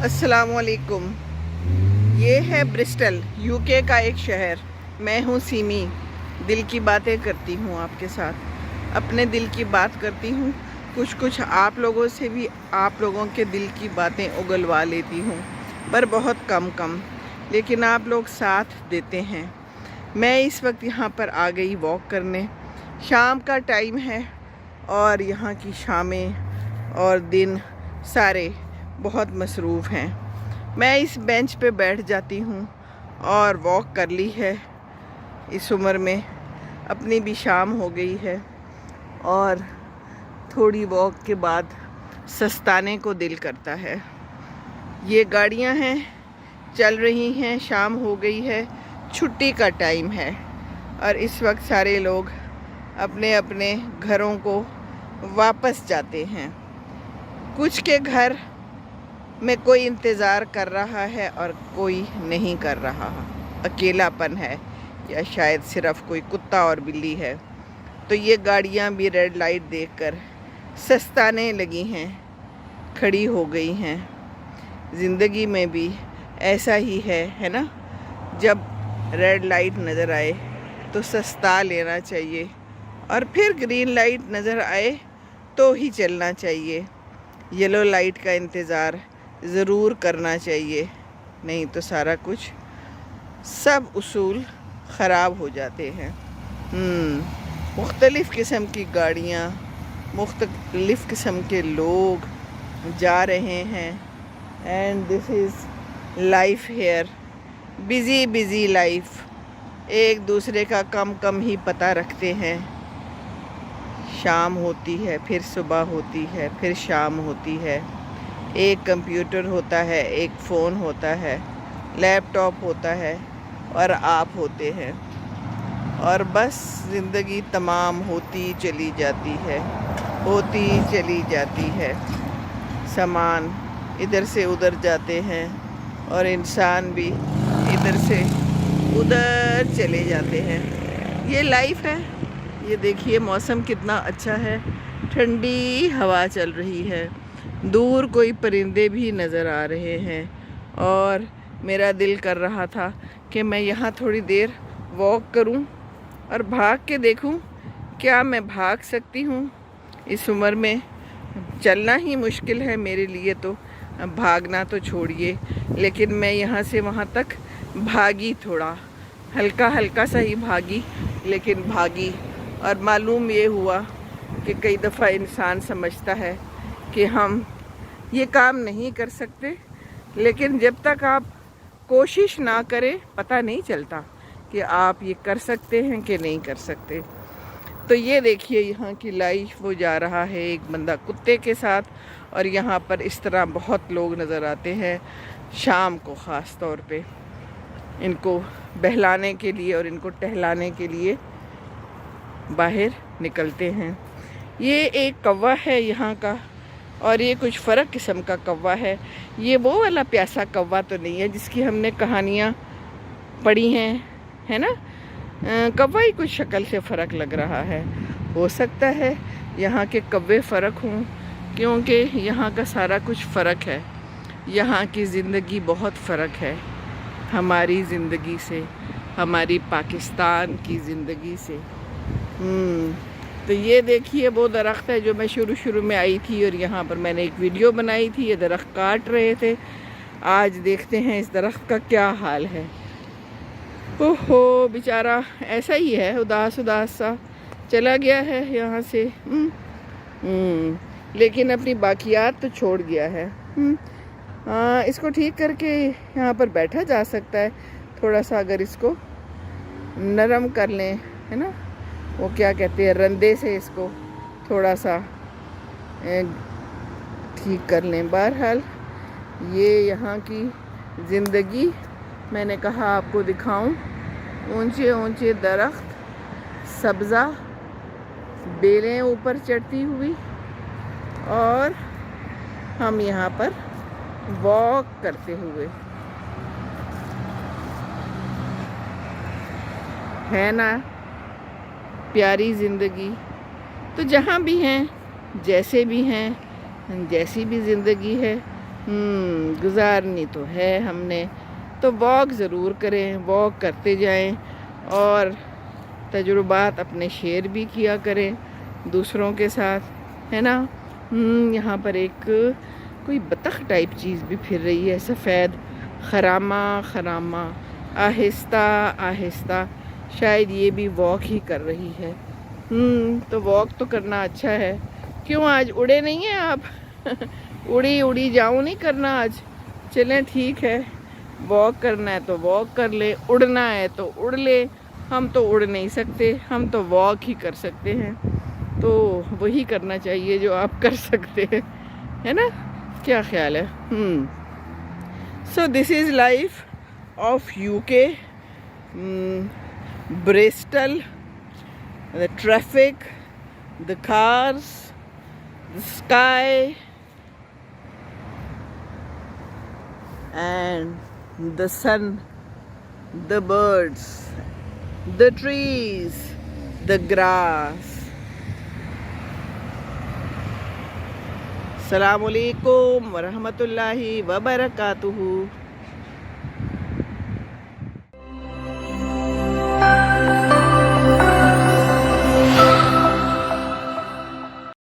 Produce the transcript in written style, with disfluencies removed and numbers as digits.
अस्सलाम वालेकुम। ये है ब्रिस्टल, यूके का एक शहर। मैं हूँ सीमी। दिल की बातें करती हूँ आपके साथ, अपने दिल की बात करती हूँ। कुछ आप लोगों से भी आप लोगों के दिल की बातें उगलवा लेती हूँ, पर बहुत कम। लेकिन आप लोग साथ देते हैं। मैं इस वक्त यहाँ पर आ गई वॉक करने। शाम का टाइम है और यहाँ की शामें और दिन सारे बहुत मसरूफ़ हैं। मैं इस बेंच पे बैठ जाती हूँ और वॉक कर ली है। इस उम्र में अपनी भी शाम हो गई है और थोड़ी वॉक के बाद सस्ताने को दिल करता है। ये गाड़ियाँ हैं, चल रही हैं, शाम हो गई है, छुट्टी का टाइम है और इस वक्त सारे लोग अपने अपने घरों को वापस जाते हैं। कुछ के घर में कोई इंतज़ार कर रहा है और कोई नहीं कर रहा। अकेलापन है या शायद सिर्फ कोई कुत्ता और बिल्ली है। तो ये गाड़ियाँ भी रेड लाइट देखकर सस्ताने लगी हैं, खड़ी हो गई हैं। ज़िंदगी में भी ऐसा ही है ना? जब रेड लाइट नज़र आए तो सस्ता लेना चाहिए और फिर ग्रीन लाइट नज़र आए तो ही चलना चाहिए। येलो लाइट का इंतज़ार ज़रूर करना चाहिए, नहीं तो सारा कुछ सब उसूल ख़राब हो जाते हैं। मुख्तलिफ़ किस्म की गाड़ियाँ, मुख्तलिफ़ किस्म के लोग जा रहे हैं and this is life hair. Busy life. एक दूसरे का कम ही पता रखते हैं। शाम होती है, फिर सुबह होती है, फिर शाम होती है। एक कंप्यूटर होता है, एक फ़ोन होता है, लैपटॉप होता है और आप होते हैं और बस ज़िंदगी तमाम होती चली जाती है। सामान इधर से उधर जाते हैं और इंसान भी इधर से उधर चले जाते हैं। ये लाइफ है। ये देखिए मौसम कितना अच्छा है, ठंडी हवा चल रही है, दूर कोई परिंदे भी नज़र आ रहे हैं और मेरा दिल कर रहा था कि मैं यहाँ थोड़ी देर वॉक करूँ और भाग के देखूँ क्या मैं भाग सकती हूँ। इस उम्र में चलना ही मुश्किल है मेरे लिए, तो भागना तो छोड़िए, लेकिन मैं यहाँ से वहाँ तक भागी, थोड़ा हल्का सा ही भागी, लेकिन भागी। और मालूम ये हुआ कि कई दफ़ा इंसान समझता है कि हम ये काम नहीं कर सकते, लेकिन जब तक आप कोशिश ना करें पता नहीं चलता कि आप ये कर सकते हैं कि नहीं कर सकते। तो ये देखिए यहाँ की लाइफ, वो जा रहा है एक बंदा कुत्ते के साथ और यहाँ पर इस तरह बहुत लोग नज़र आते हैं शाम को, ख़ास तौर पे इनको बहलाने के लिए और इनको टहलाने के लिए बाहर निकलते हैं। ये एक कौवा है यहाँ का और ये कुछ फ़र्क किस्म का कौवा है। ये वो वाला प्यासा कौवा तो नहीं है जिसकी हमने कहानियाँ पढ़ी हैं, है ना? कौवा ही कुछ शक्ल से फ़र्क लग रहा है। हो सकता है यहाँ के कौवे फ़र्क हों, क्योंकि यहाँ का सारा कुछ फ़र्क है। यहाँ की ज़िंदगी बहुत फ़र्क है हमारी ज़िंदगी से, हमारी पाकिस्तान की ज़िंदगी से। तो ये देखिए वो दरख्त है जो मैं शुरू में आई थी और यहाँ पर मैंने एक वीडियो बनाई थी। ये दरख्त काट रहे थे। आज देखते हैं इस दरख्त का क्या हाल है। ओहो बेचारा ऐसा ही है, उदास सा चला गया है यहाँ से। लेकिन अपनी बाकियात तो छोड़ गया है। इसको ठीक करके यहाँ पर बैठा जा सकता है। थोड़ा सा अगर इसको नरम कर लें, है ना, वो क्या कहते हैं, रंदे से इसको थोड़ा सा ठीक कर लें। बहरहाल ये यहाँ की ज़िंदगी मैंने कहा आपको दिखाऊं। ऊंचे दरख्त, सब्ज़ा बेलें ऊपर चढ़ती हुई और हम यहाँ पर वॉक करते हुए, है ना प्यारी ज़िंदगी। तो जहाँ भी हैं, जैसे भी हैं, जैसी भी ज़िंदगी है, گزارنی تو ہے ہم نے، تو واک ضرور کریں، واک کرتے جائیں اور تجربات اپنے شیئر بھی کیا کریں دوسروں کے ساتھ، ہے نا۔ یہاں پر ایک کوئی بطخ ٹائپ چیز بھی پھر رہی ہے، سفید، خرامہ خرامہ، آہستہ آہستہ، شاید یہ بھی واک ہی کر رہی ہے۔ تو واک تو کرنا اچھا ہے۔ کیوں آج اڑے نہیں ہیں آپ؟ اڑی جاؤں نہیں کرنا آج؟ چلیں ٹھیک ہے، واک کرنا ہے تو واک کر لیں، اڑنا ہے تو اڑ لیں۔ ہم تو اڑ نہیں سکتے، ہم تو واک ہی کر سکتے ہیں، تو وہی کرنا چاہیے جو آپ کر سکتے ہیں، ہے نا؟ کیا خیال ہے؟ So this is life of UK، Bristol, the traffic, the cars, the sky, and the sun, the birds, the trees, the grass. السلام علیکم ورحمۃ اللہ وبرکاتہ۔